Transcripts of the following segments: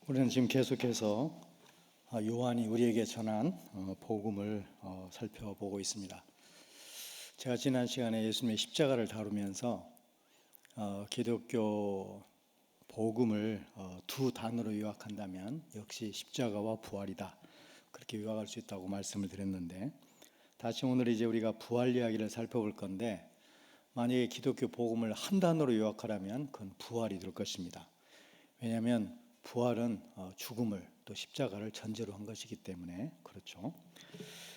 우리는 지금 계속해서 요한이 우리에게 전한 복음을 살펴보고 있습니다. 제가 지난 시간에 예수님의 십자가를 다루면서 기독교 복음을 두 단어로 요약한다면 역시 십자가와 부활이다, 그렇게 요약할 수 있다고 말씀을 드렸는데, 다시 오늘 이제 우리가 부활 이야기를 살펴볼 건데, 만약에 기독교 복음을 한 단어로 요약하라면 그건 부활이 될 것입니다. 왜냐하면 부활은 죽음을 또 십자가를 전제로 한 것이기 때문에 그렇죠.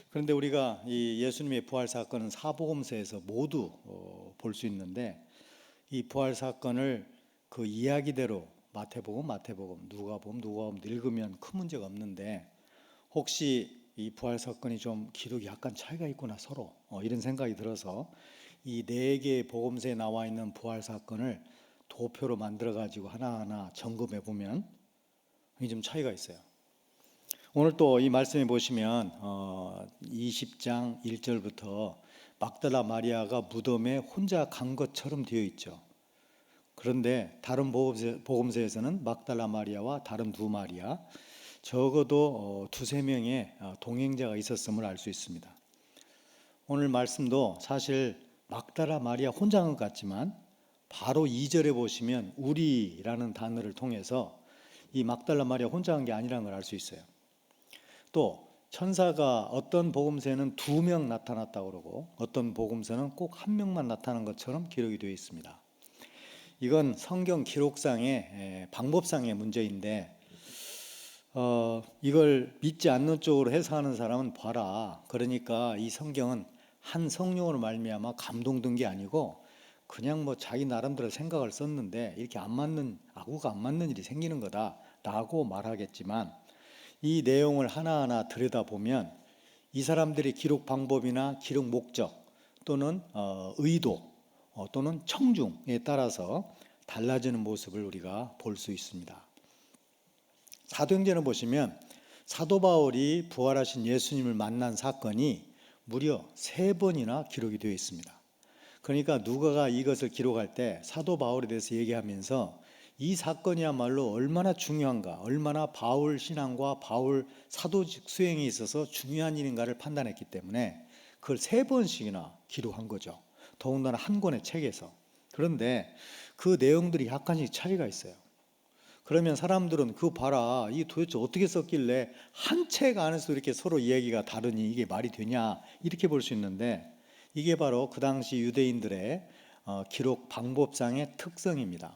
그런데 우리가 이 예수님의 부활 사건은 사복음서에서 모두 볼 수 있는데, 이 부활 사건을 그 이야기대로 마태복음, 누가복음 읽으면 큰 문제가 없는데, 혹시 이 부활 사건이 좀 기록이 약간 차이가 있구나 서로, 이런 생각이 들어서 이 네 개의 복음서에 나와 있는 부활 사건을 도표로 만들어 가지고 하나하나 점검해 보면 이게 좀 차이가 있어요. 오늘 또 이 말씀에 보시면 20장 1절부터 막달라 마리아가 무덤에 혼자 간 것처럼 되어 있죠. 그런데 다른 복음서에서는 막달라 마리아와 다른 두 마리아, 적어도 두세 명의 동행자가 있었음을 알 수 있습니다. 오늘 말씀도 사실 막달라 마리아 혼자 간 것 같지만 바로 2절에 보시면 우리라는 단어를 통해서 이 막달라 마리아 혼자 간 게 아니라는 걸 알 수 있어요. 또 천사가 어떤 복음서에는 2명 나타났다고 그러고 어떤 복음서는 꼭 1명만 나타난 것처럼 기록이 되어 있습니다. 이건 성경 기록상의 방법상의 문제인데, 이걸 믿지 않는 쪽으로 해석하는 사람은 봐라, 그러니까 이 성경은 한 성령으로 말미암아 감동된 게 아니고 그냥 뭐 자기 나름대로 생각을 썼는데 이렇게 아구가 안 맞는 일이 생기는 거다라고 말하겠지만, 이 내용을 하나하나 들여다보면 이 사람들의 기록 방법이나 기록 목적 또는 의도 또는 청중에 따라서 달라지는 모습을 우리가 볼 수 있습니다. 사도행전을 보시면 사도 바울이 부활하신 예수님을 만난 사건이 무려 3번이나 기록이 되어 있습니다. 그러니까 누가가 이것을 기록할 때 사도 바울에 대해서 얘기하면서 이 사건이야말로 얼마나 중요한가, 얼마나 바울 신앙과 바울 사도직 수행에 있어서 중요한 일인가를 판단했기 때문에 그걸 3번씩이나 기록한 거죠. 더군다나 한 권의 책에서. 그런데 그 내용들이 약간씩 차이가 있어요. 그러면 사람들은 그거 봐라, 이게 도대체 어떻게 썼길래 한 책 안에서 이렇게 서로 이야기가 다르니 이게 말이 되냐, 이렇게 볼 수 있는데, 이게 바로 그 당시 유대인들의 기록 방법상의 특성입니다.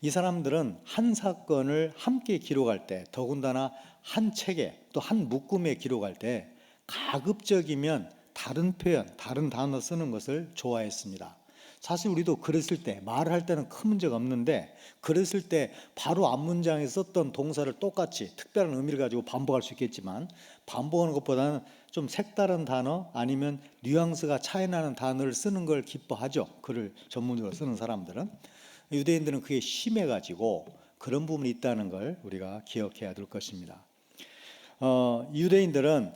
이 사람들은 한 사건을 함께 기록할 때, 더군다나 한 책에 또 한 묶음에 기록할 때 가급적이면 다른 표현, 다른 단어 쓰는 것을 좋아했습니다. 사실 우리도 글을 쓸 때, 말을 할 때는 큰 문제가 없는데, 글을 쓸 때 바로 앞문장에 썼던 동사를 똑같이 특별한 의미를 가지고 반복할 수 있겠지만, 반복하는 것보다는 좀 색다른 단어 아니면 뉘앙스가 차이나는 단어를 쓰는 걸 기뻐하죠. 글을 전문적으로 쓰는 사람들은. 유대인들은 그게 심해가지고 그런 부분이 있다는 걸 우리가 기억해야 될 것입니다. 유대인들은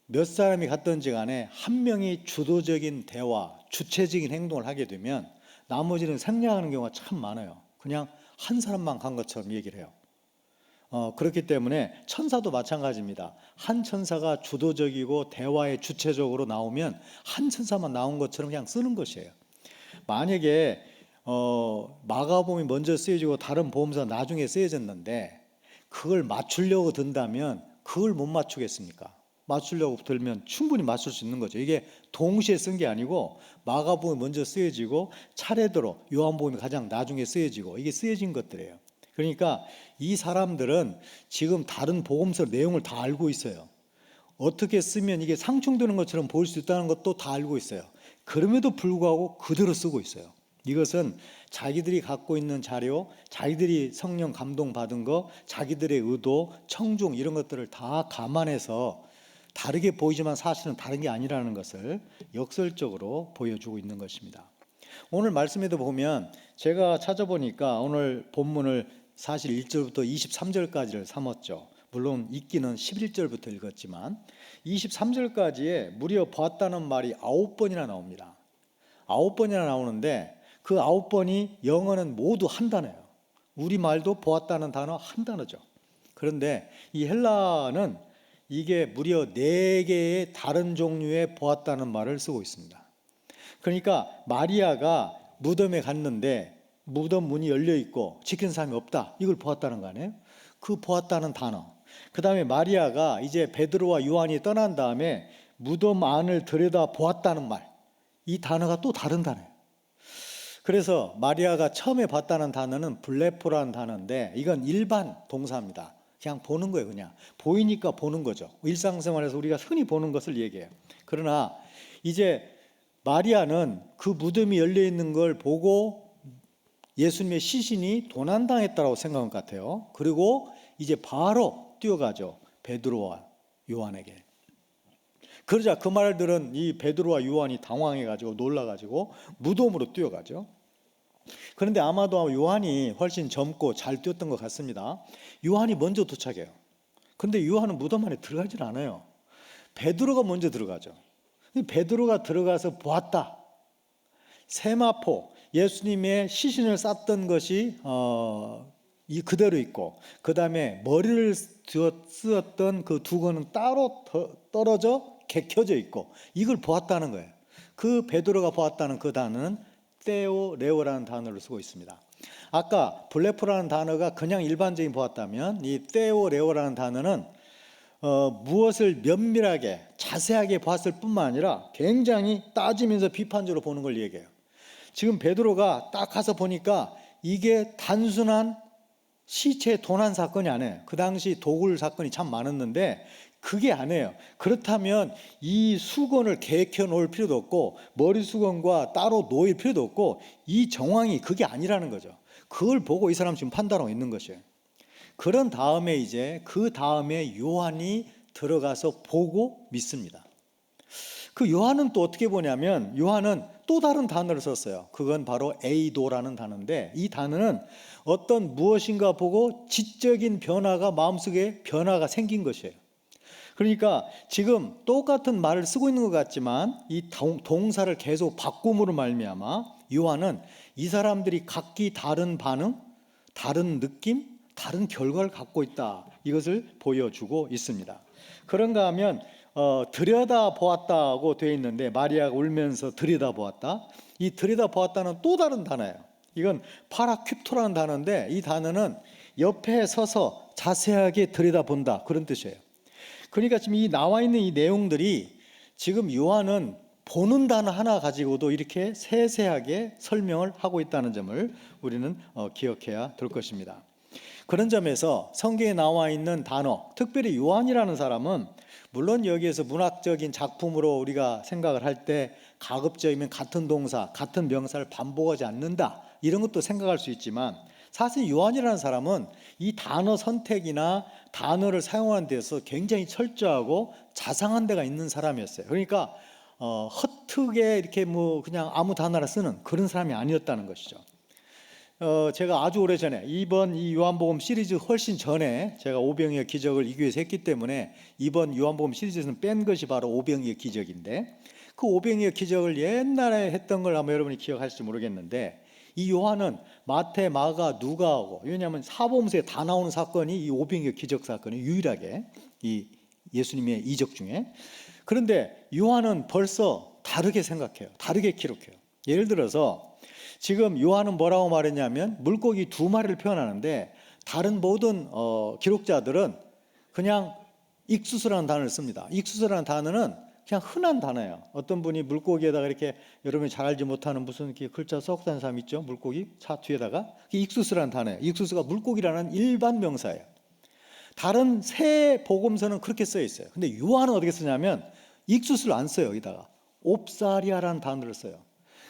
몇 사람이 갔든지 간에 한 명이 주도적인 대화, 주체적인 행동을 하게 되면 나머지는 생략하는 경우가 참 많아요. 그냥 한 사람만 간 것처럼 얘기를 해요. 그렇기 때문에 천사도 마찬가지입니다. 한 천사가 주도적이고 대화에 주체적으로 나오면 한 천사만 나온 것처럼 그냥 쓰는 것이에요. 만약에 마가복음이 먼저 쓰여지고 다른 복음서 나중에 쓰여졌는데 그걸 맞추려고 든다면 그걸 못 맞추겠습니까? 맞추려고 들면 충분히 맞출 수 있는 거죠. 이게 동시에 쓴 게 아니고 마가복음이 먼저 쓰여지고 차례대로 요한복음이 가장 나중에 쓰여지고 이게 쓰여진 것들이에요. 그러니까 이 사람들은 지금 다른 복음서 내용을 다 알고 있어요. 어떻게 쓰면 이게 상충되는 것처럼 보일 수 있다는 것도 다 알고 있어요. 그럼에도 불구하고 그대로 쓰고 있어요. 이것은 자기들이 갖고 있는 자료, 자기들이 성령 감동받은 거, 자기들의 의도, 청중 이런 것들을 다 감안해서 다르게 보이지만 사실은 다른 게 아니라는 것을 역설적으로 보여주고 있는 것입니다. 오늘 말씀에도 보면 제가 찾아보니까 오늘 본문을 사실 1절부터 23절까지를 삼았죠. 물론 읽기는 11절부터 읽었지만 23절까지에 무려 보았다는 말이 9번이나 나옵니다. 9번이나 나오는데 그 9번이 영어는 모두 한 단어예요. 우리말도 보았다는 단어 한 단어죠. 그런데 이 헬라는 이게 무려 4개의 다른 종류의 보았다는 말을 쓰고 있습니다. 그러니까 마리아가 무덤에 갔는데 무덤 문이 열려 있고 지키는 사람이 없다. 이걸 보았다는 거 아니에요? 그 보았다는 단어. 그 다음에 마리아가 이제 베드로와 요한이 떠난 다음에 무덤 안을 들여다 보았다는 말. 이 단어가 또 다른 단어예요. 그래서 마리아가 처음에 봤다는 단어는 블레포라는 단어인데 이건 일반 동사입니다. 그냥 보는 거예요. 그냥 보이니까 보는 거죠. 일상생활에서 우리가 흔히 보는 것을 얘기해요. 그러나 이제 마리아는 그 무덤이 열려 있는 걸 보고 예수님의 시신이 도난당했다고 생각한 것 같아요. 그리고 이제 바로 뛰어가죠. 베드로와 요한에게. 그러자 그 말을 들은 이 베드로와 요한이 당황해가지고 놀라가지고 무덤으로 뛰어가죠. 그런데 아마도 요한이 훨씬 젊고 잘 뛰었던 것 같습니다. 요한이 먼저 도착해요. 그런데 요한은 무덤 안에 들어가질 않아요. 베드로가 먼저 들어가죠. 베드로가 들어가서 보았다. 세마포, 예수님의 시신을 쌌던 것이 이 그대로 있고, 그 다음에 머리를 쓰었던 그 두건은 따로 떨어져 개켜져 있고, 이걸 보았다는 거예요. 그 베드로가 보았다는 그 단어는 테오레오라는 단어를 쓰고 있습니다. 아까 블레포라는 단어가 그냥 일반적인 보았다면 이 테오레오라는 단어는 무엇을 면밀하게 자세하게 봤을 뿐만 아니라 굉장히 따지면서 비판적으로 보는 걸 얘기해요. 지금 베드로가 딱 가서 보니까 이게 단순한 시체 도난 사건이 아니에요. 그 당시 도굴 사건이 참 많았는데 그게 아니에요. 그렇다면 이 수건을 개켜 놓을 필요도 없고 머리 수건과 따로 놓일 필요도 없고 이 정황이 그게 아니라는 거죠. 그걸 보고 이 사람 지금 판단하고 있는 것이에요. 그런 다음에 이제 그 다음에 요한이 들어가서 보고 믿습니다. 그 요한은 또 어떻게 보냐면 요한은 또 다른 단어를 썼어요. 그건 바로 에이도라는 단어인데 이 단어는 어떤 무엇인가 보고 지적인 변화가 마음속에 변화가 생긴 것이에요. 그러니까 지금 똑같은 말을 쓰고 있는 것 같지만 이 동사를 계속 바꿈으로 말미암아 요한은 이 사람들이 각기 다른 반응, 다른 느낌, 다른 결과를 갖고 있다. 이것을 보여주고 있습니다. 그런가 하면 들여다보았다고 되어 있는데 마리아가 울면서 들여다보았다. 이 들여다보았다는 또 다른 단어예요. 이건 파라큐토라는 단어인데 이 단어는 옆에 서서 자세하게 들여다본다 그런 뜻이에요. 그러니까 지금 이 나와 있는 이 내용들이 지금 요한은 보는 단어 하나 가지고도 이렇게 세세하게 설명을 하고 있다는 점을 우리는 기억해야 될 것입니다. 그런 점에서 성경에 나와 있는 단어, 특별히 요한이라는 사람은 물론 여기에서 문학적인 작품으로 우리가 생각을 할 때 가급적이면 같은 동사, 같은 명사를 반복하지 않는다 이런 것도 생각할 수 있지만 사실 요한이라는 사람은 이 단어 선택이나 단어를 사용하는 데서 굉장히 철저하고 자상한 데가 있는 사람이었어요. 그러니까 헛되게 이렇게 뭐 그냥 아무 단어나 쓰는 그런 사람이 아니었다는 것이죠. 제가 아주 오래전에 이번 이 요한복음 시리즈 훨씬 전에 제가 오병이어 기적을 이 교회에서 했기 때문에 이번 요한복음 시리즈에서는 뺀 것이 바로 오병이어 기적인데 그 오병이어 기적을 옛날에 했던 걸 아마 여러분이 기억하실지 모르겠는데 이 요한은 마태, 마가, 누가하고 왜냐하면 사복음서에 다 나오는 사건이 이 오병이어 기적 사건이 유일하게 이 예수님의 이적 중에 그런데 요한은 벌써 다르게 생각해요. 다르게 기록해요. 예를 들어서 지금 요한은 뭐라고 말했냐면 물고기 2마리를 표현하는데 다른 모든 기록자들은 그냥 익수수라는 단어를 씁니다. 익수수라는 단어는 그냥 흔한 단어예요. 어떤 분이 물고기에다가 이렇게 여러분이 잘 알지 못하는 무슨 이렇게 글자 써고 다니는 사람 있죠? 물고기 차 뒤에다가 그게 익수수라는 단어예요. 익수수가 물고기라는 일반 명사예요. 다른 새 복음서는 그렇게 써 있어요. 근데 요한은 어떻게 쓰냐면 익수수를 안 써요. 여기다가 옵사리아라는 단어를 써요.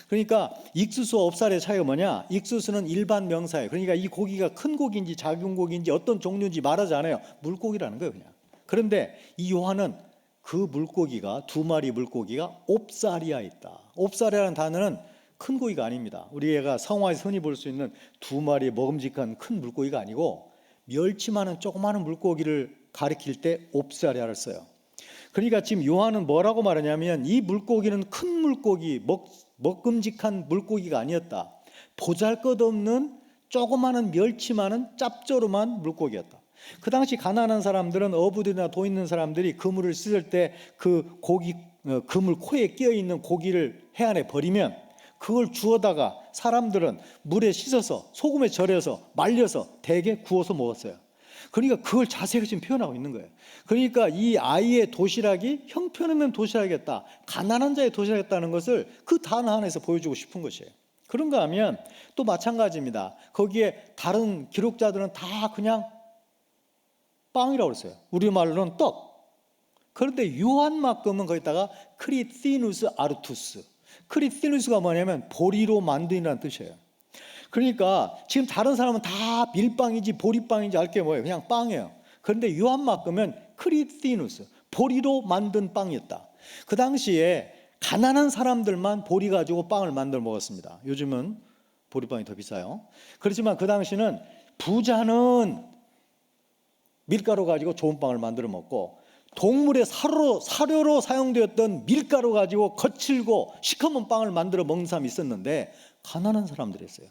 그러니까 익수수와 옵사리아의 차이가 뭐냐? 익수수는 일반 명사예요. 그러니까 이 고기가 큰 고기인지 작은 고기인지 어떤 종류인지 말하지 않아요. 물고기라는 거예요, 그냥. 그런데 이 요한은 그 물고기가 2마리 물고기가 옵사리아에 있다. 옵사리아라는 단어는 큰 고기가 아닙니다. 우리가 성화에서 흔히 볼 수 있는 2마리 먹음직한 큰 물고기가 아니고 멸치만한 조그마한 물고기를 가리킬 때 옵사리아를 써요. 그러니까 지금 요한은 뭐라고 말하냐면 이 물고기는 큰 물고기, 먹음직한 물고기가 아니었다. 보잘것없는 조그마한 멸치만한 짭조름한 물고기였다. 그 당시 가난한 사람들은 어부들이나 돈 있는 사람들이 그물을 씻을 때 그 그물 코에 끼어 있는 고기를 해안에 버리면 그걸 주워다가 사람들은 물에 씻어서 소금에 절여서 말려서 대게 구워서 먹었어요. 그러니까 그걸 자세히 지금 표현하고 있는 거예요. 그러니까 이 아이의 도시락이 형편없는 도시락이었다, 가난한 자의 도시락이었다는 것을 그 단어 하나에서 보여주고 싶은 것이에요. 그런가 하면 또 마찬가지입니다. 거기에 다른 기록자들은 다 그냥 빵이라고 그랬어요. 우리말로는 떡. 그런데 요한마가음은 거기다가 크리티누스 아르투스, 크리티누스가 뭐냐면 보리로 만든이라는 뜻이에요. 그러니까 지금 다른 사람은 다 밀빵인지 보리빵인지 알 게 뭐예요? 그냥 빵이에요. 그런데 요한마가음은 크리티누스, 보리로 만든 빵이었다. 그 당시에 가난한 사람들만 보리 가지고 빵을 만들어 먹었습니다. 요즘은 보리빵이 더 비싸요. 그렇지만 그 당시는 부자는 밀가루 가지고 좋은 빵을 만들어 먹고, 동물의 사료로 사용되었던 밀가루 가지고 거칠고 시커먼 빵을 만들어 먹는 사람이 있었는데 가난한 사람들이었어요.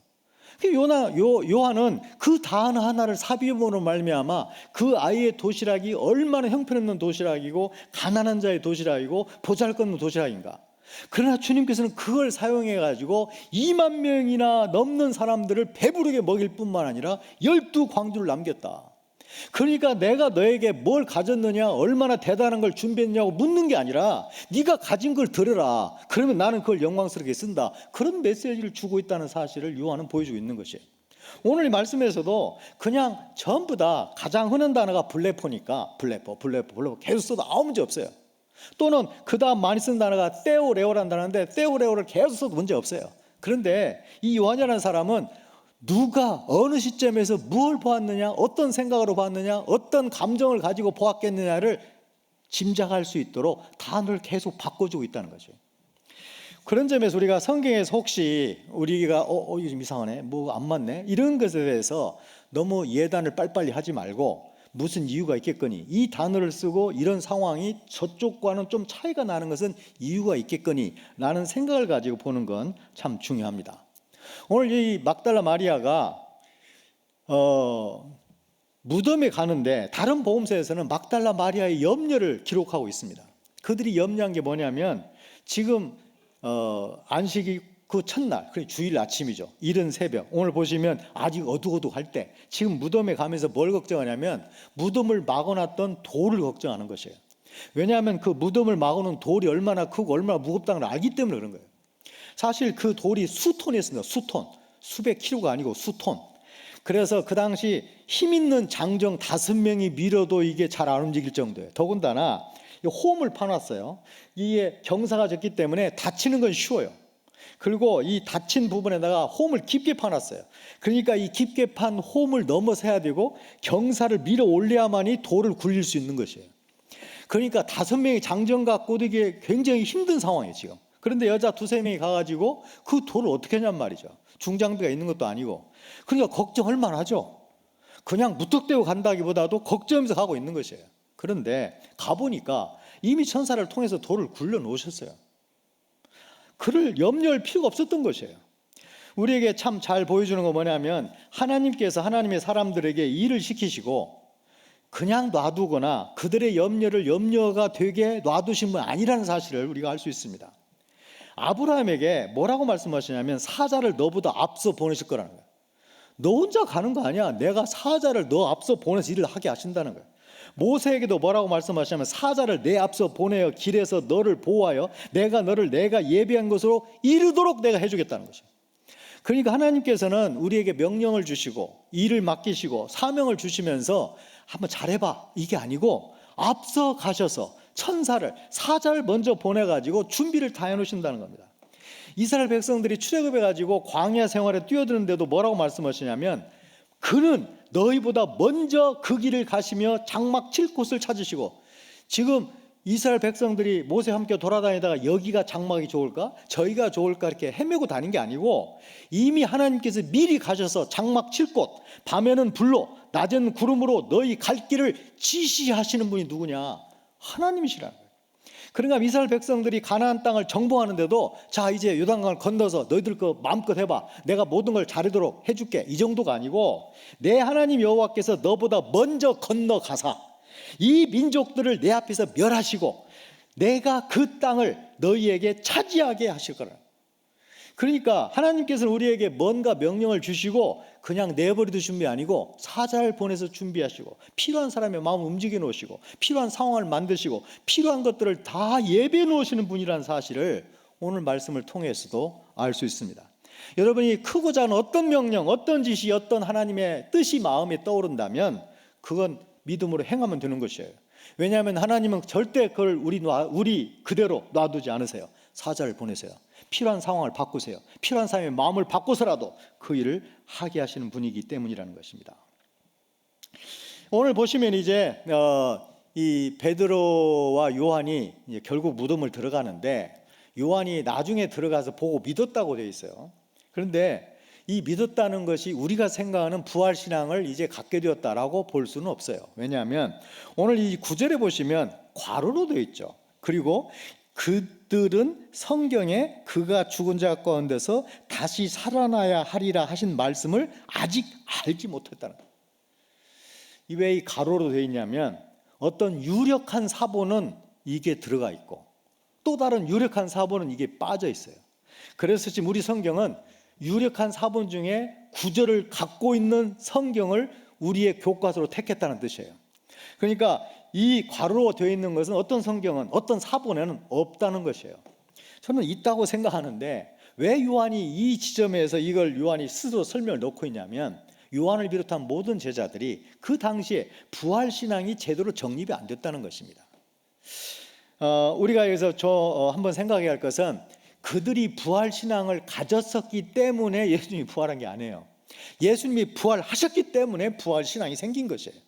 요한은 그 단어 하나를 삽입으로 말미암아 그 아이의 도시락이 얼마나 형편없는 도시락이고 가난한 자의 도시락이고 보잘것없는 도시락인가. 그러나 주님께서는 그걸 사용해 가지고 2만 명이나 넘는 사람들을 배부르게 먹일 뿐만 아니라 12광주를 남겼다. 그러니까 내가 너에게 뭘 가졌느냐, 얼마나 대단한 걸 준비했냐고 묻는 게 아니라 네가 가진 걸 들어라. 그러면 나는 그걸 영광스럽게 쓴다. 그런 메시지를 주고 있다는 사실을 요한은 보여주고 있는 것이에요. 오늘 이 말씀에서도 그냥 전부 다 가장 흔한 단어가 블레포니까 블레포 계속 써도 아무 문제 없어요. 또는 그 다음 많이 쓴 단어가 세오레오라는 단어인데 세오레오를 계속 써도 문제 없어요. 그런데 이 요한이라는 사람은 누가 어느 시점에서 무엇을 보았느냐, 어떤 생각으로 보았느냐, 어떤 감정을 가지고 보았겠느냐를 짐작할 수 있도록 단어를 계속 바꿔주고 있다는 거죠. 그런 점에서 우리가 성경에서 혹시 우리가 이거 좀 이상하네, 뭐 안 맞네, 이런 것에 대해서 너무 예단을 빨리빨리 하지 말고 무슨 이유가 있겠거니, 이 단어를 쓰고 이런 상황이 저쪽과는 좀 차이가 나는 것은 이유가 있겠거니 라는 생각을 가지고 보는 건 참 중요합니다. 오늘 이 막달라 마리아가 무덤에 가는데 다른 복음서에서는 막달라 마리아의 염려를 기록하고 있습니다. 그들이 염려한 게 뭐냐면 지금 안식이 그 첫날, 주일 아침이죠. 이른 새벽. 오늘 보시면 아직 어둑어둑할 때 지금 무덤에 가면서 뭘 걱정하냐면 무덤을 막아놨던 돌을 걱정하는 것이에요. 왜냐하면 그 무덤을 막아놓은 돌이 얼마나 크고 얼마나 무겁다는 걸 알기 때문에 그런 거예요. 사실 그 돌이 수톤이었습니다. 수톤. 수백 킬로가 아니고 수톤. 그래서 그 당시 힘 있는 장정 5명이 밀어도 이게 잘 안 움직일 정도예요. 더군다나 홈을 파놨어요. 이게 경사가 졌기 때문에 다치는 건 쉬워요. 그리고 이 다친 부분에다가 홈을 깊게 파놨어요. 그러니까 이 깊게 판 홈을 넘어서야 되고 경사를 밀어 올려야만이 돌을 굴릴 수 있는 것이에요. 그러니까 5명이 장정 갖고도 이게 굉장히 힘든 상황이에요 지금. 그런데 여자 2-3명이 가가지고 그 돌을 어떻게 하냔 말이죠. 중장비가 있는 것도 아니고. 그러니까 걱정할 만하죠. 그냥 무턱대고 간다기보다도 걱정하면서 가고 있는 것이에요. 그런데 가보니까 이미 천사를 통해서 돌을 굴려 놓으셨어요. 그를 염려할 필요가 없었던 것이에요. 우리에게 참 잘 보여주는 건 뭐냐면 하나님께서 하나님의 사람들에게 일을 시키시고 그냥 놔두거나 그들의 염려가 되게 놔두신 분 아니라는 사실을 우리가 알 수 있습니다. 아브라함에게 뭐라고 말씀하시냐면 사자를 너보다 앞서 보내실 거라는 거예요. 너 혼자 가는 거 아니야. 내가 사자를 너 앞서 보내서 일을 하게 하신다는 거예요. 모세에게도 뭐라고 말씀하시냐면 사자를 내 앞서 보내어 길에서 너를 보호하여 내가 예비한 것으로 이르도록 내가 해주겠다는 것이에요. 그러니까 하나님께서는 우리에게 명령을 주시고 일을 맡기시고 사명을 주시면서 한번 잘해봐 이게 아니고 앞서 가셔서 사자를 먼저 보내가지고 준비를 다 해놓으신다는 겁니다. 이스라엘 백성들이 출애굽해가지고 광야 생활에 뛰어드는데도 뭐라고 말씀하시냐면 그는 너희보다 먼저 그 길을 가시며 장막 칠 곳을 찾으시고, 지금 이스라엘 백성들이 모세와 함께 돌아다니다가 여기가 장막이 좋을까 저희가 좋을까 이렇게 헤매고 다닌 게 아니고 이미 하나님께서 미리 가셔서 장막 칠 곳, 밤에는 불로 낮에는 구름으로 너희 갈 길을 지시하시는 분이 누구냐? 하나님이시라는 거예요. 그러니까 이스라엘 백성들이 가나안 땅을 정복하는데도 자 이제 요단강을 건너서 너희들 거 마음껏 해봐, 내가 모든 걸 잘하도록 해줄게, 이 정도가 아니고 내 하나님 여호와께서 너보다 먼저 건너가사 이 민족들을 내 앞에서 멸하시고 내가 그 땅을 너희에게 차지하게 하실 거라. 그러니까 하나님께서는 우리에게 뭔가 명령을 주시고 그냥 내버려둘 준비 아니고 사자를 보내서 준비하시고 필요한 사람의 마음을 움직여 놓으시고 필요한 상황을 만드시고 필요한 것들을 다 예배해 놓으시는 분이라는 사실을 오늘 말씀을 통해서도 알 수 있습니다. 여러분이 크고 작은 어떤 명령, 어떤 지시, 어떤 하나님의 뜻이 마음에 떠오른다면 그건 믿음으로 행하면 되는 것이에요. 왜냐하면 하나님은 절대 그걸 우리 그대로 놔두지 않으세요. 사자를 보내세요. 필요한 상황을 바꾸세요. 필요한 사람의 마음을 바꿔서라도 그 일을 하게 하시는 분이기 때문이라는 것입니다. 오늘 보시면 이제 이 베드로와 요한이 이제 결국 무덤을 들어가는데 요한이 나중에 들어가서 보고 믿었다고 되어 있어요. 그런데 이 믿었다는 것이 우리가 생각하는 부활신앙을 이제 갖게 되었다라고 볼 수는 없어요. 왜냐하면 오늘 이 9절에 보시면 괄호로 되어 있죠. 그리고 그들은 성경에 그가 죽은 자 가운데서 다시 살아나야 하리라 하신 말씀을 아직 알지 못했다는 거예요. 왜 이 가로로 되어 있냐면 어떤 유력한 사본은 이게 들어가 있고 또 다른 유력한 사본은 이게 빠져 있어요. 그래서 지금 우리 성경은 유력한 사본 중에 구절을 갖고 있는 성경을 우리의 교과서로 택했다는 뜻이에요. 그러니까 이 괄호로 되어 있는 것은 어떤 성경은 어떤 사본에는 없다는 것이에요. 저는 있다고 생각하는데 왜 요한이 이 지점에서 이걸 요한이 스스로 설명을 넣고 있냐면 요한을 비롯한 모든 제자들이 그 당시에 부활신앙이 제대로 정립이 안 됐다는 것입니다. 우리가 여기서 한번 생각해야 할 것은 그들이 부활신앙을 가졌었기 때문에 예수님이 부활한 게 아니에요. 예수님이 부활하셨기 때문에 부활신앙이 생긴 것이에요.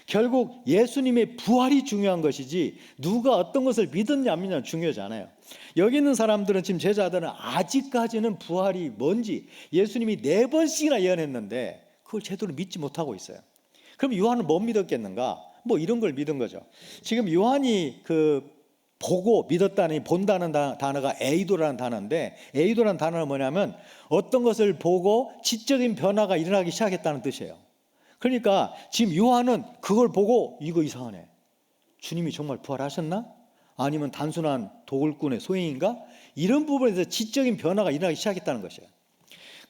결국 예수님의 부활이 중요한 것이지 누가 어떤 것을 믿었냐 안 믿느냐 중요하지 않아요. 여기 있는 사람들은 지금 제자들은 아직까지는 부활이 뭔지 예수님이 4번씩이나 예언했는데 그걸 제대로 믿지 못하고 있어요. 그럼 요한은 못 믿었겠는가? 뭐 이런 걸 믿은 거죠. 지금 요한이 보고 믿었다니 본다는 단어가 에이도라는 단어인데 에이도라는 단어는 뭐냐면 어떤 것을 보고 지적인 변화가 일어나기 시작했다는 뜻이에요. 그러니까 지금 요한은 그걸 보고 이거 이상하네. 주님이 정말 부활하셨나? 아니면 단순한 도굴꾼의 소행인가? 이런 부분에서 지적인 변화가 일어나기 시작했다는 것이에요.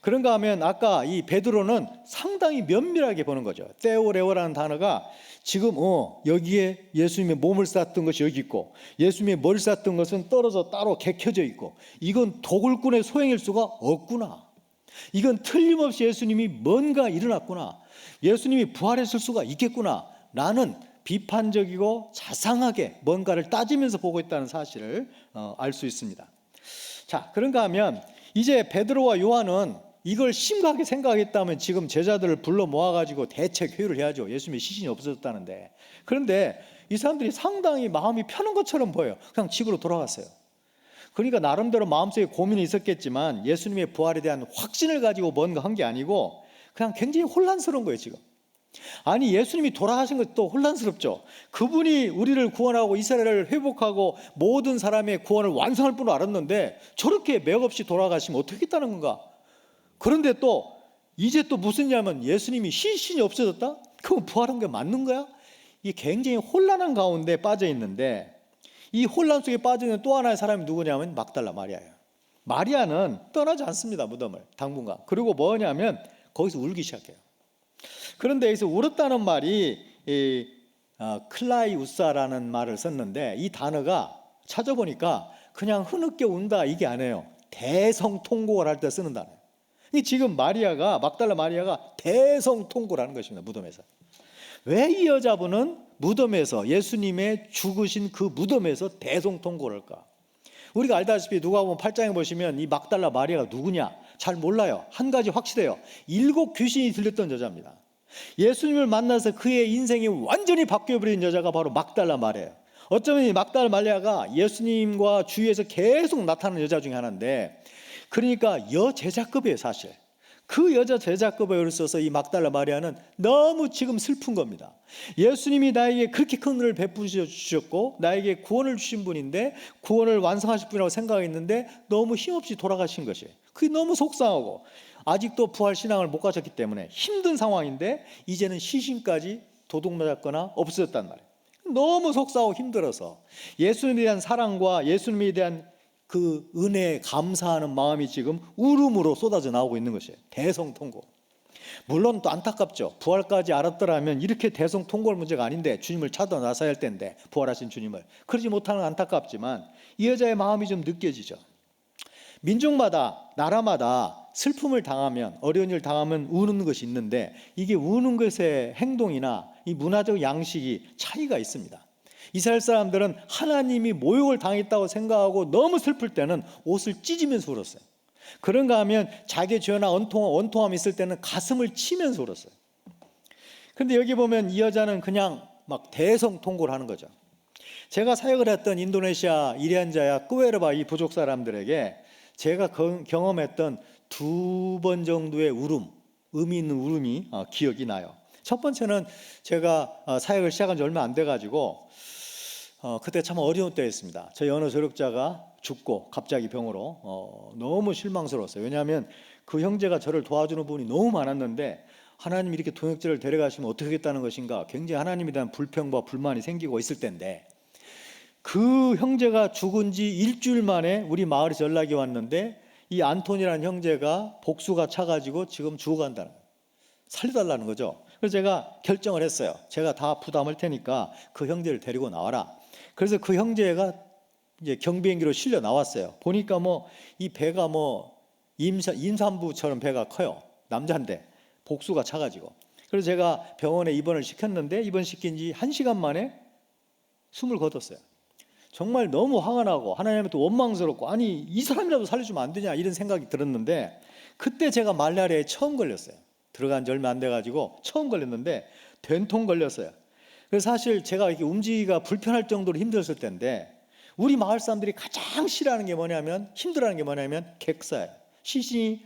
그런가 하면 아까 이 베드로는 상당히 면밀하게 보는 거죠. 테오레오라는 단어가 지금 여기에 예수님의 몸을 쌌던 것이 여기 있고 예수님의 머리를 쌌던 것은 떨어져 따로 개켜져 있고 이건 도굴꾼의 소행일 수가 없구나. 이건 틀림없이 예수님이 뭔가 일어났구나. 예수님이 부활했을 수가 있겠구나 라는 비판적이고 자상하게 뭔가를 따지면서 보고 있다는 사실을 알 수 있습니다. 자, 그런가 하면 이제 베드로와 요한은 이걸 심각하게 생각했다면 지금 제자들을 불러 모아가지고 대책 회의를 해야죠. 예수님의 시신이 없어졌다는데. 그런데 이 사람들이 상당히 마음이 편한 것처럼 보여요. 그냥 집으로 돌아갔어요. 그러니까 나름대로 마음속에 고민이 있었겠지만 예수님의 부활에 대한 확신을 가지고 뭔가 한 게 아니고 그냥 굉장히 혼란스러운 거예요 지금. 아니 예수님이 돌아가신 것도 혼란스럽죠. 그분이 우리를 구원하고 이스라엘을 회복하고 모든 사람의 구원을 완성할 줄 알았는데 저렇게 맥없이 돌아가시면 어떻게 했다는 건가. 그런데 또 이제 또 무슨 일이냐면 예수님이 시신이 없어졌다? 그건 부활한 게 맞는 거야? 이게 굉장히 혼란한 가운데 빠져 있는데 이 혼란 속에 빠져 있는 또 하나의 사람이 누구냐면 막달라 마리아예요. 마리아는 떠나지 않습니다. 무덤을 당분간. 그리고 뭐냐면 거기서 울기 시작해요. 그런데 여기서 울었다는 말이 클라이우사라는 말을 썼는데 이 단어가 찾아보니까 그냥 흐느껴 운다 이게 아니에요. 대성통곡을 할 때 쓰는 단어예요. 지금 막달라 마리아가 대성통곡을 하는 것입니다. 무덤에서. 왜 이 여자분은 무덤에서 예수님의 죽으신 그 무덤에서 대성통곡을 할까? 우리가 알다시피 누가복음 8장에 보시면 이 막달라 마리아가 누구냐? 잘 몰라요. 한 가지 확실해요. 7 귀신이 들렸던 여자입니다. 예수님을 만나서 그의 인생이 완전히 바뀌어버린 여자가 바로 막달라 마리아예요. 어쩌면 이 막달라 마리아가 예수님과 주위에서 계속 나타나는 여자 중에 하나인데 그러니까 여제자급이에요 사실. 그 여자 제자급의 어리서서 이 막달라 마리아는 너무 지금 슬픈 겁니다. 예수님이 나에게 그렇게 큰 은혜를 베푸셔 주셨고 나에게 구원을 주신 분인데 구원을 완성하실 분이라고 생각했는데 너무 힘없이 돌아가신 것이에요. 그게 너무 속상하고 아직도 부활 신앙을 못 가졌기 때문에 힘든 상황인데 이제는 시신까지 도둑 맞았거나 없어졌단 말이에요. 너무 속상하고 힘들어서 예수님에 대한 사랑과 예수님에 대한 그 은혜에 감사하는 마음이 지금 울음으로 쏟아져 나오고 있는 것이에요. 대성통곡. 물론 또 안타깝죠. 부활까지 알았더라면 이렇게 대성통곡 문제가 아닌데 주님을 찾아 나서야 할 텐데 부활하신 주님을 그러지 못하는 안타깝지만 이 여자의 마음이 좀 느껴지죠. 민족마다 나라마다 슬픔을 당하면 어려운 일을 당하면 우는 것이 있는데 이게 우는 것의 행동이나 이 문화적 양식이 차이가 있습니다. 이스라엘 사람들은 하나님이 모욕을 당했다고 생각하고 너무 슬플 때는 옷을 찢으면서 울었어요. 그런가 하면 자기 죄나 원통함이 있을 때는 가슴을 치면서 울었어요. 그런데 여기 보면 이 여자는 그냥 막 대성통곡을 하는 거죠. 제가 사역을 했던 인도네시아 이리안자야 꾸웨르바 이 부족 사람들에게 제가 경험했던 2번 정도의 울음, 의미 있는 울음이 기억이 나요. 첫 번째는 제가 사역을 시작한 지 얼마 안 돼가지고 그때 참 어려운 때였습니다. 저희 언어 조력자가 죽고 갑자기 병으로 너무 실망스러웠어요. 왜냐하면 그 형제가 저를 도와주는 분이 너무 많았는데 하나님이 이렇게 동역자를 데려가시면 어떻게 하겠다는 것인가 굉장히 하나님에 대한 불평과 불만이 생기고 있을 때인데 그 형제가 죽은 지 일주일 만에 우리 마을에서 연락이 왔는데 이 안톤이라는 형제가 복수가 차가지고 지금 죽어간다는 거예요. 살려달라는 거죠. 그래서 제가 결정을 했어요. 제가 다 부담할 테니까 그 형제를 데리고 나와라. 그래서 그 형제가 이제 경비행기로 실려 나왔어요. 보니까 뭐 이 배가 뭐 임산부처럼 배가 커요. 남자인데 복수가 차가지고. 그래서 제가 병원에 입원을 시켰는데 입원시킨 지 1시간 만에 숨을 거뒀어요. 정말 너무 화가 나고 하나님한테 원망스럽고 아니 이 사람이라도 살려주면 안 되냐 이런 생각이 들었는데 그때 제가 말라리아에 처음 걸렸어요. 들어간 지 얼마 안 돼가지고 처음 걸렸는데 된통 걸렸어요. 그래서 사실 제가 이렇게 움직이기가 불편할 정도로 힘들었을 텐데 우리 마을 사람들이 가장 싫어하는 게 뭐냐면 힘들어하는 게 뭐냐면 객사예요. 시신이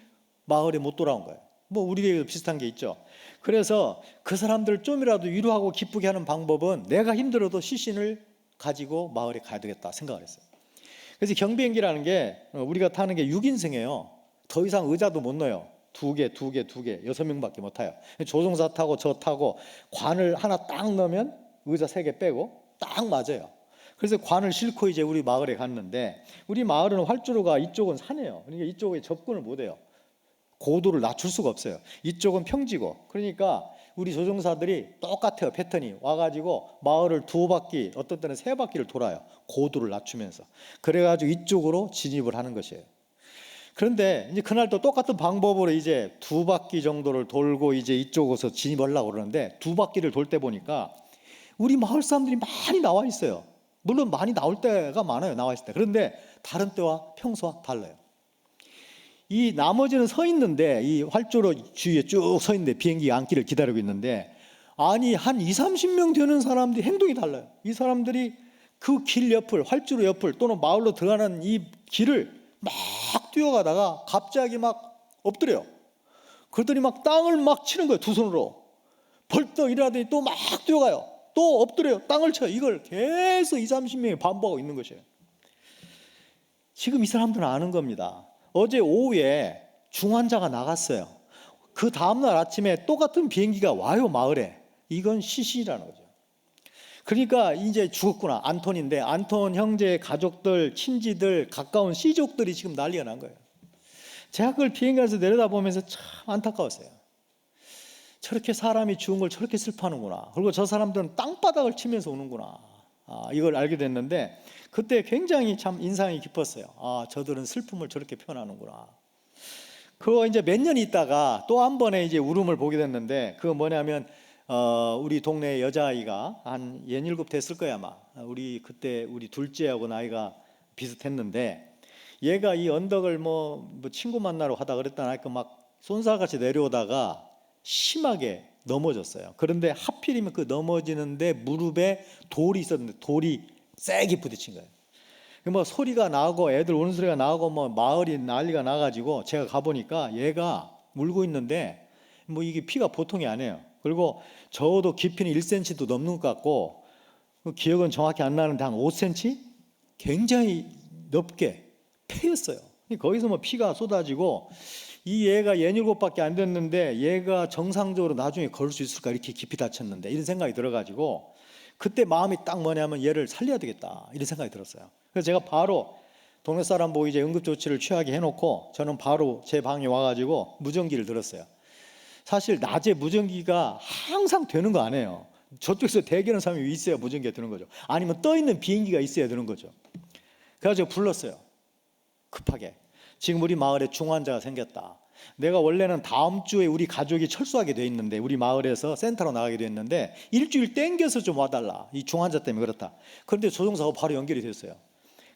마을에 못 돌아온 거예요. 뭐 우리에게도 비슷한 게 있죠. 그래서 그 사람들을 좀이라도 위로하고 기쁘게 하는 방법은 내가 힘들어도 시신을 가지고 마을에 가야 되겠다 생각을 했어요. 그래서 경비행기라는 게 우리가 타는 게 6인승이에요. 더 이상 의자도 못 넣어요. 2개, 6명밖에 못 타요. 조종사 타고 저 타고 관을 하나 딱 넣으면 의자 3개 빼고 딱 맞아요. 그래서 관을 싣고 이제 우리 마을에 갔는데 우리 마을은 활주로가 이쪽은 산이에요. 그러니까 이쪽에 접근을 못 해요. 고도를 낮출 수가 없어요. 이쪽은 평지고 그러니까 우리 조종사들이 똑같아요. 패턴이 와가지고 마을을 2바퀴 어떤 때는 3바퀴를 돌아요. 고도를 낮추면서 그래가지고 이쪽으로 진입을 하는 것이에요. 그런데 이제 그날 또 똑같은 방법으로 이제 2바퀴 정도를 돌고 이제 이쪽에서 진입하려고 그러는데 2바퀴를 돌 때 보니까 우리 마을 사람들이 많이 나와 있어요. 물론 많이 나올 때가 많아요. 나와 있을 때. 그런데 다른 때와 평소와 달라요. 이 나머지는 서 있는데 이 활주로 주위에 쭉 서 있는데 비행기 안기를 기다리고 있는데 아니 한 20-30명 되는 사람들이 행동이 달라요. 이 사람들이 그 길 옆을 활주로 옆을 또는 마을로 들어가는 이 길을 막 뛰어가다가 갑자기 막 엎드려요. 그러더니 막 땅을 막 치는 거예요. 2손으로 벌떡 일어나더니 또 막 뛰어가요. 또 엎드려요. 땅을 쳐요. 이걸 계속 20-30명이 반복하고 있는 것이에요. 지금 이 사람들은 아는 겁니다. 어제 오후에 중환자가 나갔어요. 그 다음날 아침에 똑같은 비행기가 와요. 마을에. 이건 시신이라는 거죠. 그러니까 이제 죽었구나. 안톤인데 안톤 형제의 가족들, 친지들, 가까운 시족들이 지금 난리가 난 거예요. 제가 그걸 비행기에서 내려다보면서 참 안타까웠어요. 저렇게 사람이 죽은 걸 저렇게 슬퍼하는구나. 그리고 저 사람들은 땅바닥을 치면서 우는구나. 이걸 알게 됐는데 그때 굉장히 참 인상이 깊었어요. 저들은 슬픔을 저렇게 표현하는구나. 그거 이제 몇 년 있다가 또 한 번의 이제 울음을 보게 됐는데 그거 뭐냐면 우리 동네 여자아이가 한 17 됐을 거야 아마. 우리 그때 우리 둘째하고 나이가 비슷했는데 얘가 이 언덕을 뭐 친구 만나러 가다 그랬다나 하여튼 막 쏜살같이 내려오다가 심하게 넘어졌어요. 그런데 하필이면 그 넘어지는데 무릎에 돌이 있었는데 돌이 세게 부딪힌 거예요. 뭐 소리가 나고 애들 우는 소리가 나고 뭐 마을이 난리가 나가지고 제가 가보니까 얘가 울고 있는데 뭐 이게 피가 보통이 아니에요. 그리고 적어도 깊이는 1cm도 넘는 것 같고, 그 기억은 정확히 안 나는데 한 5cm? 굉장히 넓게 패였어요. 거기서 뭐 피가 쏟아지고, 이 얘가 67밖에 안 됐는데 얘가 정상적으로 나중에 걸을 수 있을까, 이렇게 깊이 다쳤는데, 이런 생각이 들어가지고 그때 마음이 딱 뭐냐면 얘를 살려야 되겠다, 이런 생각이 들었어요. 그래서 제가 바로 동네 사람 보고 이제 응급조치를 취하게 해놓고 저는 바로 제 방에 와가지고 무전기를 들었어요. 사실 낮에 무전기가 항상 되는 거 아니에요. 저쪽에서 대기하는 사람이 있어야 무전기가 되는 거죠. 아니면 떠있는 비행기가 있어야 되는 거죠. 그래서 불렀어요. 급하게. 지금 우리 마을에 중환자가 생겼다. 내가 원래는 다음 주에 우리 가족이 철수하게 돼 있는데, 우리 마을에서 센터로 나가게 돼 있는데 일주일 땡겨서 좀 와달라. 이 중환자 때문에 그렇다. 그런데 조종사가 바로 연결이 됐어요.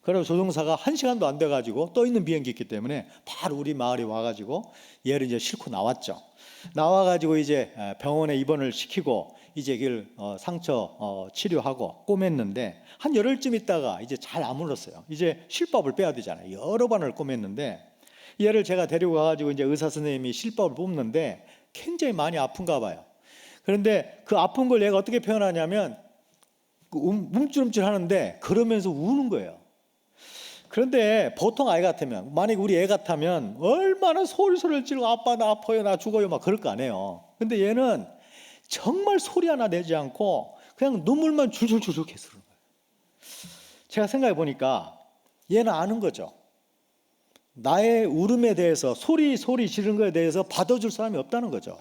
그래서 조종사가 1시간도 안 돼가지고 떠있는 비행기 있기 때문에 바로 우리 마을에 와가지고 얘를 이제 싣고 나왔죠. 나와가지고 이제 병원에 입원을 시키고 이제 상처 치료하고 꼬맸는데, 한 열흘쯤 있다가 이제 잘 아물었어요. 이제 실밥을 빼야 되잖아요. 여러 번을 꼬맸는데, 얘를 제가 데리고 가가지고 이제 의사 선생님이 실밥을 뽑는데 굉장히 많이 아픈가 봐요. 그런데 그 아픈 걸 얘가 어떻게 표현하냐면 움찔움찔 하는데 그러면서 우는 거예요. 그런데 보통 아이 같으면, 만약에 우리 애 같으면 얼마나 소리를 지르고 아빠 나 아파요, 나 죽어요 막 그럴 거 아니에요. 근데 얘는 정말 소리 하나 내지 않고 그냥 눈물만 줄줄줄줄 계속 흐르는 거예요. 제가 생각해 보니까 얘는 아는 거죠. 나의 울음에 대해서, 소리 지르는 거에 대해서 받아줄 사람이 없다는 거죠.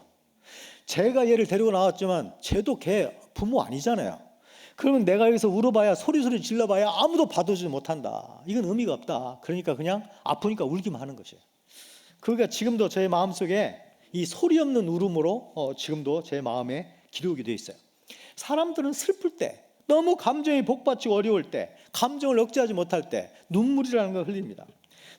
제가 얘를 데리고 나왔지만 쟤도 걔 부모 아니잖아요. 그러면 내가 여기서 울어봐야, 소리 질러봐야 아무도 받아주지 못한다. 이건 의미가 없다. 그러니까 그냥 아프니까 울기만 하는 것이에요. 그러니까 지금도 제 마음속에 이 소리 없는 울음으로 지금도 제 마음에 기록이 되어 있어요. 사람들은 슬플 때, 너무 감정이 복받치고 어려울 때, 감정을 억제하지 못할 때 눈물이라는 걸 흘립니다.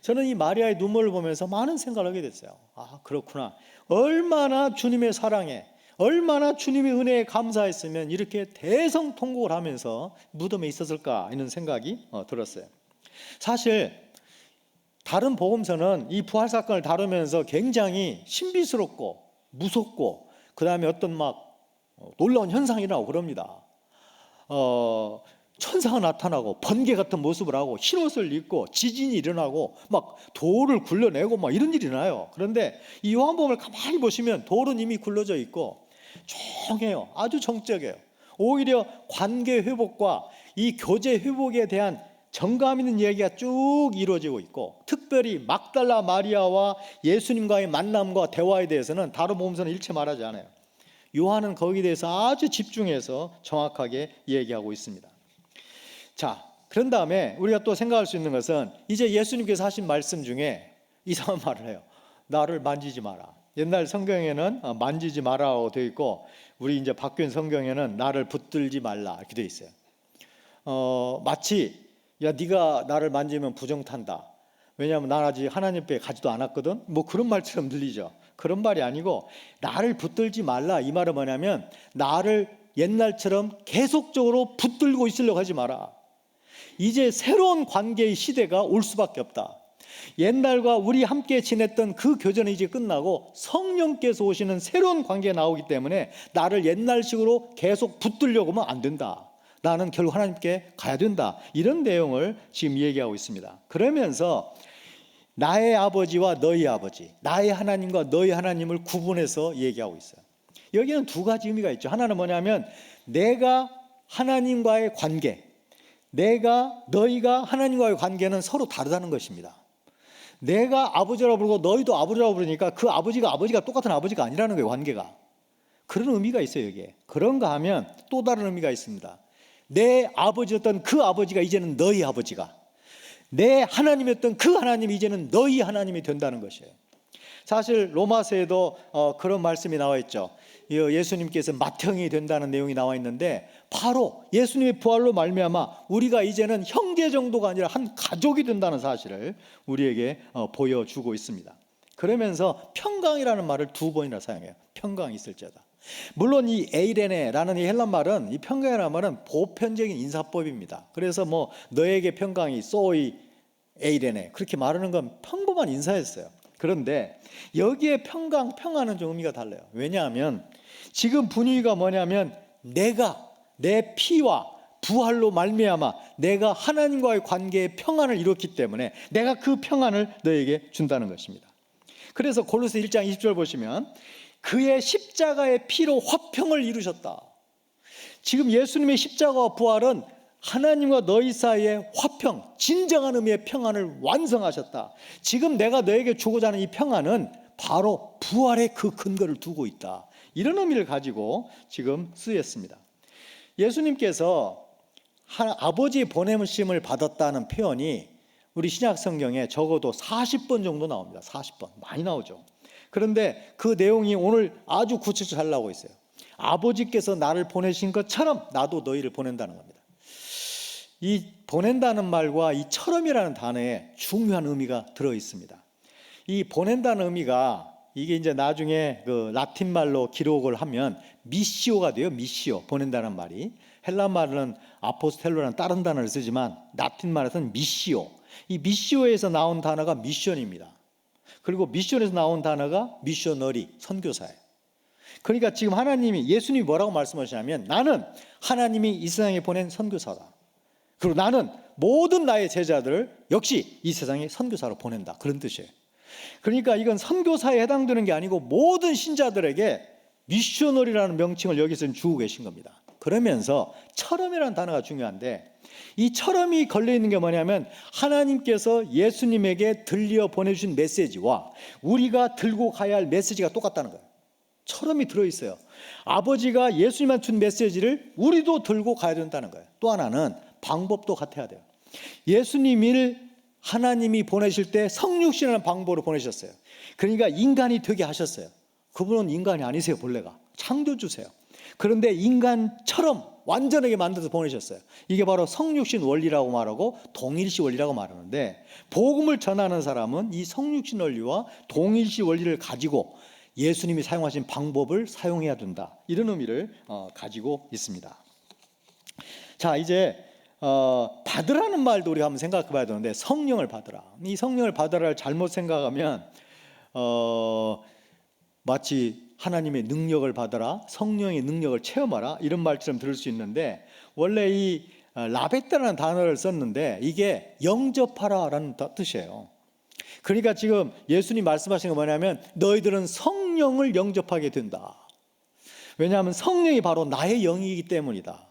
저는 이 마리아의 눈물을 보면서 많은 생각을 하게 됐어요. 아, 그렇구나. 얼마나 주님의 사랑에, 얼마나 주님의 은혜에 감사했으면 이렇게 대성통곡을 하면서 무덤에 있었을까, 이런 생각이 들었어요. 사실 다른 복음서는 이 부활 사건을 다루면서 굉장히 신비스럽고 무섭고, 그 다음에 어떤 막 놀라운 현상이 일어나고 그럽니다. 천사가 나타나고 번개 같은 모습을 하고 흰옷을 입고 지진이 일어나고 막 돌을 굴려내고 막 이런 일이 일어나요. 그런데 이 요한복음을 가만히 보시면 돌은 이미 굴러져 있고 조용해요. 아주 정적이에요. 오히려 관계 회복과 이 교제 회복에 대한 정감 있는 이야기가 쭉 이루어지고 있고, 특별히 막달라 마리아와 예수님과의 만남과 대화에 대해서는 다른 복음서는 일체 말하지 않아요. 요한은 거기에 대해서 아주 집중해서 정확하게 얘기하고 있습니다. 자, 그런 다음에 우리가 또 생각할 수 있는 것은, 이제 예수님께서 하신 말씀 중에 이상한 말을 해요. 나를 만지지 마라. 옛날 성경에는 만지지 마라고 되어 있고, 우리 이제 바뀐 성경에는 나를 붙들지 말라 이렇게 되어 있어요. 마치 야, 네가 나를 만지면 부정탄다. 왜냐하면 난 아직 하나님 께 가지도 않았거든. 뭐 그런 말처럼 들리죠. 그런 말이 아니고, 나를 붙들지 말라, 이 말은 뭐냐면 나를 옛날처럼 계속적으로 붙들고 있으려고 하지 마라. 이제 새로운 관계의 시대가 올 수밖에 없다. 옛날과 우리 함께 지냈던 그 교제는 이제 끝나고 성령께서 오시는 새로운 관계가 나오기 때문에 나를 옛날식으로 계속 붙들려고 하면 안 된다. 나는 결국 하나님께 가야 된다. 이런 내용을 지금 얘기하고 있습니다. 그러면서 나의 아버지와 너희 아버지, 나의 하나님과 너희 하나님을 구분해서 얘기하고 있어요. 여기는 두 가지 의미가 있죠. 하나는 뭐냐면 내가 하나님과의 관계, 너희가 하나님과의 관계는 서로 다르다는 것입니다. 내가 아버지라고 부르고 너희도 아버지라고 부르니까 그 아버지가 똑같은 아버지가 아니라는 거예요, 관계가. 그런 의미가 있어요, 여기에. 그런가 하면 또 다른 의미가 있습니다. 내 아버지였던 그 아버지가 이제는 너희 아버지가, 내 하나님이었던 그 하나님이 이제는 너희 하나님이 된다는 것이에요. 사실 로마서에도 그런 말씀이 나와 있죠. 예수님께서 맏형이 된다는 내용이 나와 있는데, 바로 예수님의 부활로 말미암아 우리가 이제는 형제 정도가 아니라 한 가족이 된다는 사실을 우리에게 보여주고 있습니다. 그러면서 평강이라는 말을 두 번이나 사용해요. 평강이 있을지어다. 물론 이 에이레네라는 이 헬란 말은, 이 평강이라는 말은 보편적인 인사법입니다. 그래서 뭐 너에게 평강이 소이 에이레네 그렇게 말하는 건 평범한 인사였어요. 그런데 여기에 평안은 좀 의미가 달라요. 왜냐하면 지금 분위기가 뭐냐면 내가 내 피와 부활로 말미암아 내가 하나님과의 관계에 평안을 이뤘기 때문에 내가 그 평안을 너에게 준다는 것입니다. 그래서 골로새 1장 20절 보시면 그의 십자가의 피로 화평을 이루셨다. 지금 예수님의 십자가와 부활은 하나님과 너희 사이의 화평, 진정한 의미의 평안을 완성하셨다. 지금 내가 너에게 주고자 하는 이 평안은 바로 부활의 그 근거를 두고 있다. 이런 의미를 가지고 지금 쓰였습니다. 예수님께서 아버지의 보내심을 받았다는 표현이 우리 신약 성경에 적어도 40번 정도 나옵니다. 40번. 많이 나오죠. 그런데 그 내용이 오늘 아주 구체적으로 잘 나오고 있어요. 아버지께서 나를 보내신 것처럼 나도 너희를 보낸다는 겁니다. 이 보낸다는 말과 이 처럼이라는 단어에 중요한 의미가 들어 있습니다. 이 보낸다는 의미가 이게 이제 나중에 그 라틴 말로 기록을 하면 미시오가 돼요. 미시오, 보낸다는 말이. 헬라 말은 아포스텔로라는 다른 단어를 쓰지만 라틴 말에서는 미시오. 이 미시오에서 나온 단어가 미션입니다. 그리고 미션에서 나온 단어가 미셔너리, 선교사예요. 그러니까 지금 예수님이 뭐라고 말씀하시냐면 나는 하나님이 이 세상에 보낸 선교사다. 그리고 나는 모든 나의 제자들을 역시 이 세상에 선교사로 보낸다. 그런 뜻이에요. 그러니까 이건 선교사에 해당되는 게 아니고 모든 신자들에게 미셔너리라는 명칭을 여기서 주고 계신 겁니다. 그러면서 처럼이라는 단어가 중요한데 이 처럼이 걸려있는 게 뭐냐면 하나님께서 예수님에게 들려 보내주신 메시지와 우리가 들고 가야 할 메시지가 똑같다는 거예요. 처럼이 들어있어요. 아버지가 예수님한테 준 메시지를 우리도 들고 가야 된다는 거예요. 또 하나는 방법도 같아야 돼요. 예수님을 하나님이 보내실 때 성육신이라는 방법으로 보내셨어요. 그러니까 인간이 되게 하셨어요. 그분은 인간이 아니세요. 본래가 창조주세요. 그런데 인간처럼 완전하게 만들어서 보내셨어요. 이게 바로 성육신 원리라고 말하고 동일시 원리라고 말하는데 복음을 전하는 사람은 이 성육신 원리와 동일시 원리를 가지고 예수님이 사용하신 방법을 사용해야 된다. 이런 의미를 가지고 있습니다. 자, 이제 받으라는 말도 우리가 한번 생각해 봐야 되는데 성령을 받으라. 이 성령을 받으라를 잘못 생각하면 마치 하나님의 능력을 받아라, 성령의 능력을 체험하라 이런 말처럼 들을 수 있는데 원래 이 라베타라는 단어를 썼는데 이게 영접하라라는 뜻이에요. 그러니까 지금 예수님 말씀하신 건 뭐냐면 너희들은 성령을 영접하게 된다. 왜냐하면 성령이 바로 나의 영이기 때문이다.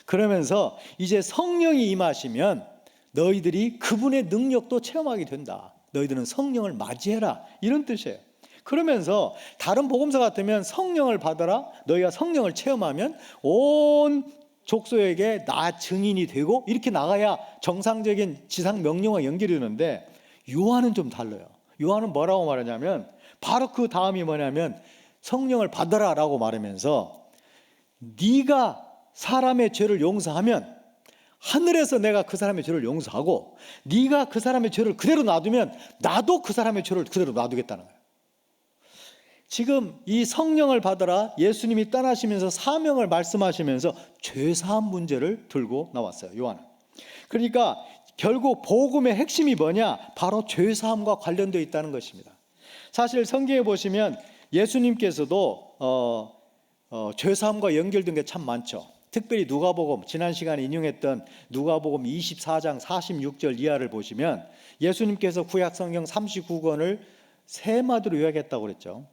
그러면서 이제 성령이 임하시면 너희들이 그분의 능력도 체험하게 된다. 너희들은 성령을 맞이해라 이런 뜻이에요. 그러면서 다른 복음서 같으면 성령을 받아라, 너희가 성령을 체험하면 온 족속에게 나 증인이 되고 이렇게 나가야 정상적인 지상 명령과 연결이 되는데 요한은 좀 달라요. 요한은 뭐라고 말하냐면 바로 그 다음이 뭐냐면 성령을 받아라 라고 말하면서 네가 사람의 죄를 용서하면 하늘에서 내가 그 사람의 죄를 용서하고 네가 그 사람의 죄를 그대로 놔두면 나도 그 사람의 죄를 그대로 놔두겠다는 거예요. 지금 이 성령을 받아라 예수님이 떠나시면서 사명을 말씀하시면서 죄사함 문제를 들고 나왔어요. 요한은. 그러니까 결국 복음의 핵심이 뭐냐? 바로 죄사함과 관련되어 있다는 것입니다. 사실 성경에 보시면 예수님께서도 죄사함과 연결된 게 참 많죠. 특별히 누가복음, 지난 시간에 인용했던 누가복음 24장 46절 이하를 보시면 예수님께서 구약 성경 39권을 세 마디로 요약했다고 그랬죠.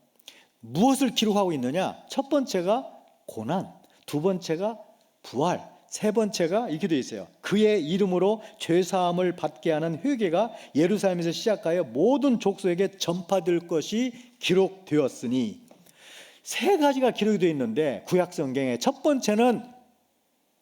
무엇을 기록하고 있느냐? 첫 번째가 고난, 두 번째가 부활, 세 번째가 이렇게 되어 있어요. 그의 이름으로 죄사함을 받게 하는 회개가 예루살렘에서 시작하여 모든 족속에게 전파될 것이 기록되었으니 세 가지가 기록이 되어 있는데 구약 성경에 첫 번째는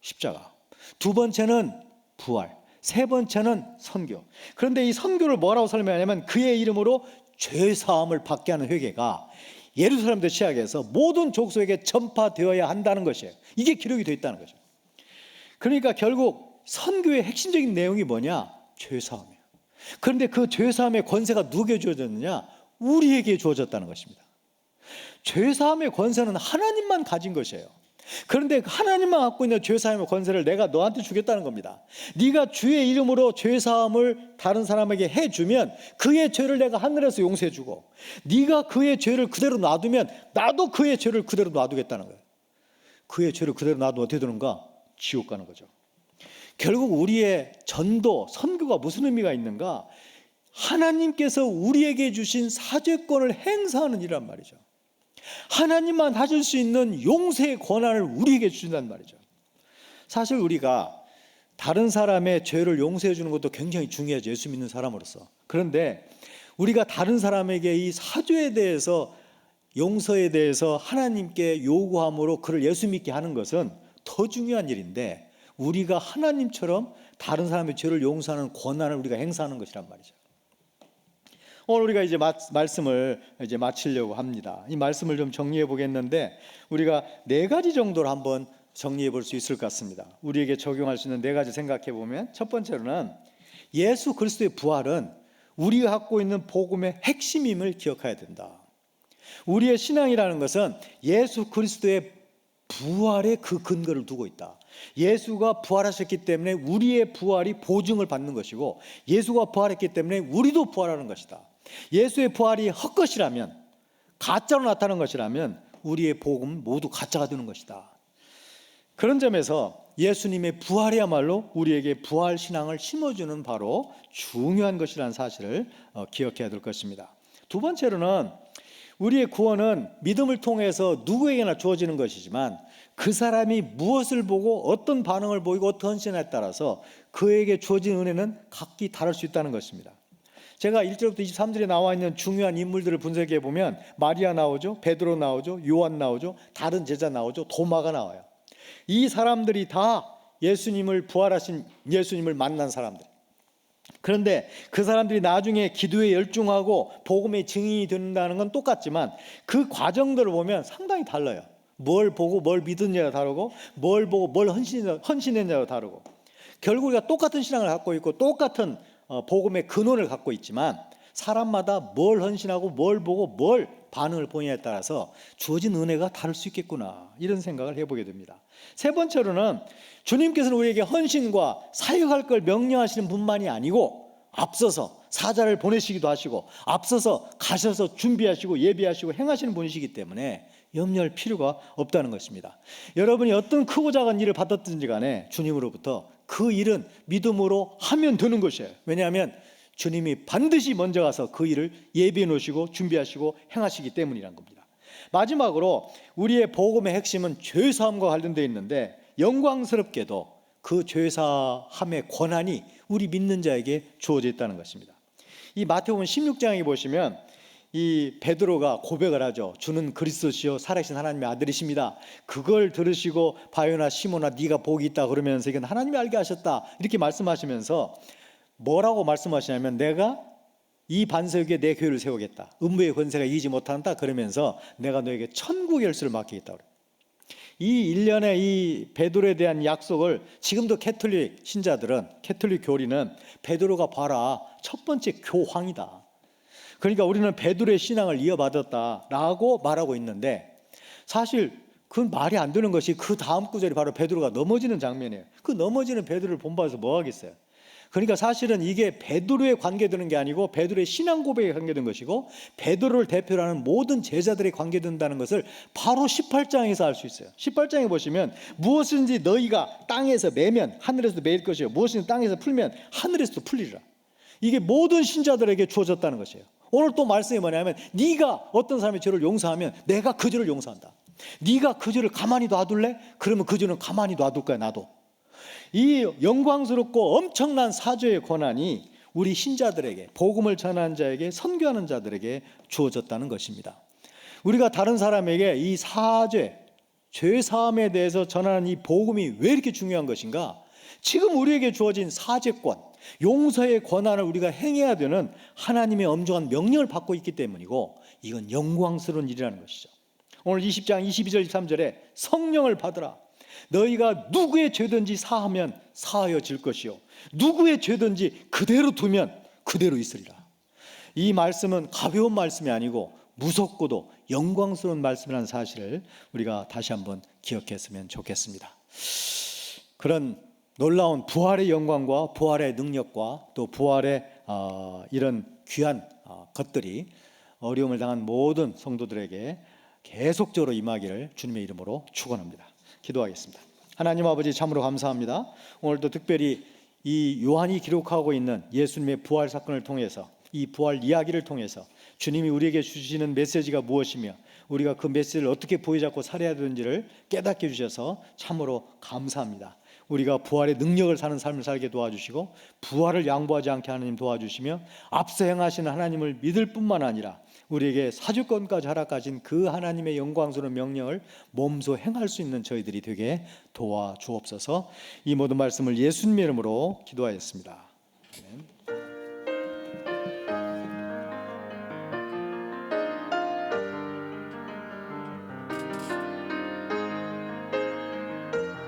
십자가, 두 번째는 부활, 세 번째는 선교. 그런데 이 선교를 뭐라고 설명하냐면 그의 이름으로 죄사함을 받게 하는 회개가 예루살렘부터 시작해서 모든 족속에게 전파되어야 한다는 것이에요. 이게 기록이 되어 있다는 거죠. 그러니까 결국 선교의 핵심적인 내용이 뭐냐? 죄사함이에요. 그런데 그 죄사함의 권세가 누구에게 주어졌느냐? 우리에게 주어졌다는 것입니다. 죄사함의 권세는 하나님만 가진 것이에요. 그런데 하나님만 갖고 있는 죄사함의 권세를 내가 너한테 주겠다는 겁니다. 네가 주의 이름으로 죄사함을 다른 사람에게 해주면 그의 죄를 내가 하늘에서 용서해주고, 네가 그의 죄를 그대로 놔두면 나도 그의 죄를 그대로 놔두겠다는 거예요. 그의 죄를 그대로 놔두면 어떻게 되는가? 지옥 가는 거죠. 결국 우리의 전도, 선교가 무슨 의미가 있는가? 하나님께서 우리에게 주신 사죄권을 행사하는 일이란 말이죠. 하나님만 하실 수 있는 용서의 권한을 우리에게 주신단 말이죠. 사실 우리가 다른 사람의 죄를 용서해 주는 것도 굉장히 중요하죠, 예수 믿는 사람으로서. 그런데 우리가 다른 사람에게 이 사죄에 대해서, 용서에 대해서 하나님께 요구함으로 그를 예수 믿게 하는 것은 더 중요한 일인데, 우리가 하나님처럼 다른 사람의 죄를 용서하는 권한을 우리가 행사하는 것이란 말이죠. 오늘 우리가 이제 말씀을 이제 마치려고 합니다. 이 말씀을 좀 정리해 보겠는데, 우리가 4가지 정도로 한번 정리해 볼 수 있을 것 같습니다. 우리에게 적용할 수 있는 4가지 생각해 보면, 첫 번째로는 예수 그리스도의 부활은 우리가 갖고 있는 복음의 핵심임을 기억해야 된다. 우리의 신앙이라는 것은 예수 그리스도의 부활에 그 근거를 두고 있다. 예수가 부활하셨기 때문에 우리의 부활이 보증을 받는 것이고, 예수가 부활했기 때문에 우리도 부활하는 것이다. 예수의 부활이 헛것이라면, 가짜로 나타난 것이라면 우리의 복음은 모두 가짜가 되는 것이다. 그런 점에서 예수님의 부활이야말로 우리에게 부활 신앙을 심어주는 바로 중요한 것이라는 사실을 기억해야 될 것입니다. 두 번째로는 우리의 구원은 믿음을 통해서 누구에게나 주어지는 것이지만, 그 사람이 무엇을 보고 어떤 반응을 보이고 어떤 헌신에 따라서 그에게 주어진 은혜는 각기 다를 수 있다는 것입니다. 제가 1절부터 23절에 나와 있는 중요한 인물들을 분석해 보면, 마리아 나오죠, 베드로 나오죠, 요한 나오죠, 다른 제자 나오죠, 도마가 나와요. 이 사람들이 다 예수님을, 부활하신 예수님을 만난 사람들. 그런데 그 사람들이 나중에 기도에 열중하고 복음의 증인이 된다는 건 똑같지만, 그 과정들을 보면 상당히 달라요. 뭘 보고 뭘 믿었냐가 다르고, 뭘 보고 뭘 헌신했냐가 다르고, 결국 우리가 똑같은 신앙을 갖고 있고 똑같은 복음의 근원을 갖고 있지만, 사람마다 뭘 헌신하고 뭘 보고 뭘 반응을 보이냐에 따라서 주어진 은혜가 다를 수 있겠구나, 이런 생각을 해보게 됩니다. 세 번째로는 주님께서는 우리에게 헌신과 사역할 걸 명령하시는 분만이 아니고, 앞서서 사자를 보내시기도 하시고, 앞서서 가셔서 준비하시고 예비하시고 행하시는 분이시기 때문에 염려할 필요가 없다는 것입니다. 여러분이 어떤 크고 작은 일을 받았든지 간에 주님으로부터 그 일은 믿음으로 하면 되는 것이에요. 왜냐하면 주님이 반드시 먼저 가서 그 일을 예비해 놓으시고 준비하시고 행하시기 때문이란 겁니다. 마지막으로 우리의 복음의 핵심은 죄사함과 관련되어 있는데, 영광스럽게도 그 죄사함의 권한이 우리 믿는 자에게 주어져 있다는 것입니다. 이 마태복음 16장에 보시면 이 베드로가 고백을 하죠. 주는 그리스도시요 살아계신 하나님의 아들이십니다. 그걸 들으시고 바요나 시몬아 네가 복이 있다 그러면서, 이건 하나님이 알게 하셨다 이렇게 말씀하시면서 뭐라고 말씀하시냐면, 내가 이 반석에 내 교회를 세우겠다. 음부의 권세가 이기지 못한다 그러면서 내가 너에게 천국의 열쇠를 맡기겠다. 이 일련의 이 베드로에 대한 약속을 지금도 캐톨릭 신자들은, 캐톨릭 교리는 베드로가 봐라 첫 번째 교황이다. 그러니까 우리는 베드로의 신앙을 이어받았다라고 말하고 있는데, 사실 그건 말이 안 되는 것이 그 다음 구절이 바로 베드로가 넘어지는 장면이에요. 그 넘어지는 베드로를 본받아서 뭐 하겠어요. 그러니까 사실은 이게 베드로에 관계되는 게 아니고 베드로의 신앙 고백에 관계된 것이고, 베드로를 대표로 하는 모든 제자들에 관계된다는 것을 바로 18장에서 알 수 있어요. 18장에 보시면, 무엇인지 너희가 땅에서 매면 하늘에서도 매일 것이요, 무엇인지 땅에서 풀면 하늘에서도 풀리리라. 이게 모든 신자들에게 주어졌다는 것이에요. 오늘 또 말씀이 뭐냐면, 네가 어떤 사람의 죄를 용서하면 내가 그 죄를 용서한다. 네가 그 죄를 가만히 놔둘래? 그러면 그 죄는 가만히 놔둘 거야, 나도. 이 영광스럽고 엄청난 사죄의 권한이 우리 신자들에게, 복음을 전하는 자에게, 선교하는 자들에게 주어졌다는 것입니다. 우리가 다른 사람에게 이 사죄, 죄사함에 대해서 전하는 이 복음이 왜 이렇게 중요한 것인가? 지금 우리에게 주어진 사죄권, 용서의 권한을 우리가 행해야 되는 하나님의 엄중한 명령을 받고 있기 때문이고, 이건 영광스러운 일이라는 것이죠. 오늘 20장 22절 23절에 성령을 받으라. 너희가 누구의 죄든지 사하면 사하여질 것이요, 누구의 죄든지 그대로 두면 그대로 있으리라. 이 말씀은 가벼운 말씀이 아니고 무섭고도 영광스러운 말씀이라는 사실을 우리가 다시 한번 기억했으면 좋겠습니다. 그런 놀라운 부활의 영광과 부활의 능력과 또 부활의 이런 귀한 것들이 어려움을 당한 모든 성도들에게 계속적으로 임하기를 주님의 이름으로 축원합니다. 기도하겠습니다. 하나님 아버지, 참으로 감사합니다. 오늘도 특별히 이 요한이 기록하고 있는 예수님의 부활 사건을 통해서, 이 부활 이야기를 통해서 주님이 우리에게 주시는 메시지가 무엇이며 우리가 그 메시지를 어떻게 보여잡고 살아야 되는지를 깨닫게 해주셔서 참으로 감사합니다. 우리가 부활의 능력을 사는 삶을 살게 도와주시고 부활을 양보하지 않게 하나님 도와주시며 앞서 행하시는 하나님을 믿을 뿐만 아니라 우리에게 사주권까지 허락하신 그 하나님의 영광스러운 명령을 몸소 행할 수 있는 저희들이 되게 도와주옵소서. 이 모든 말씀을 예수님의 이름으로 기도하였습니다. 아멘.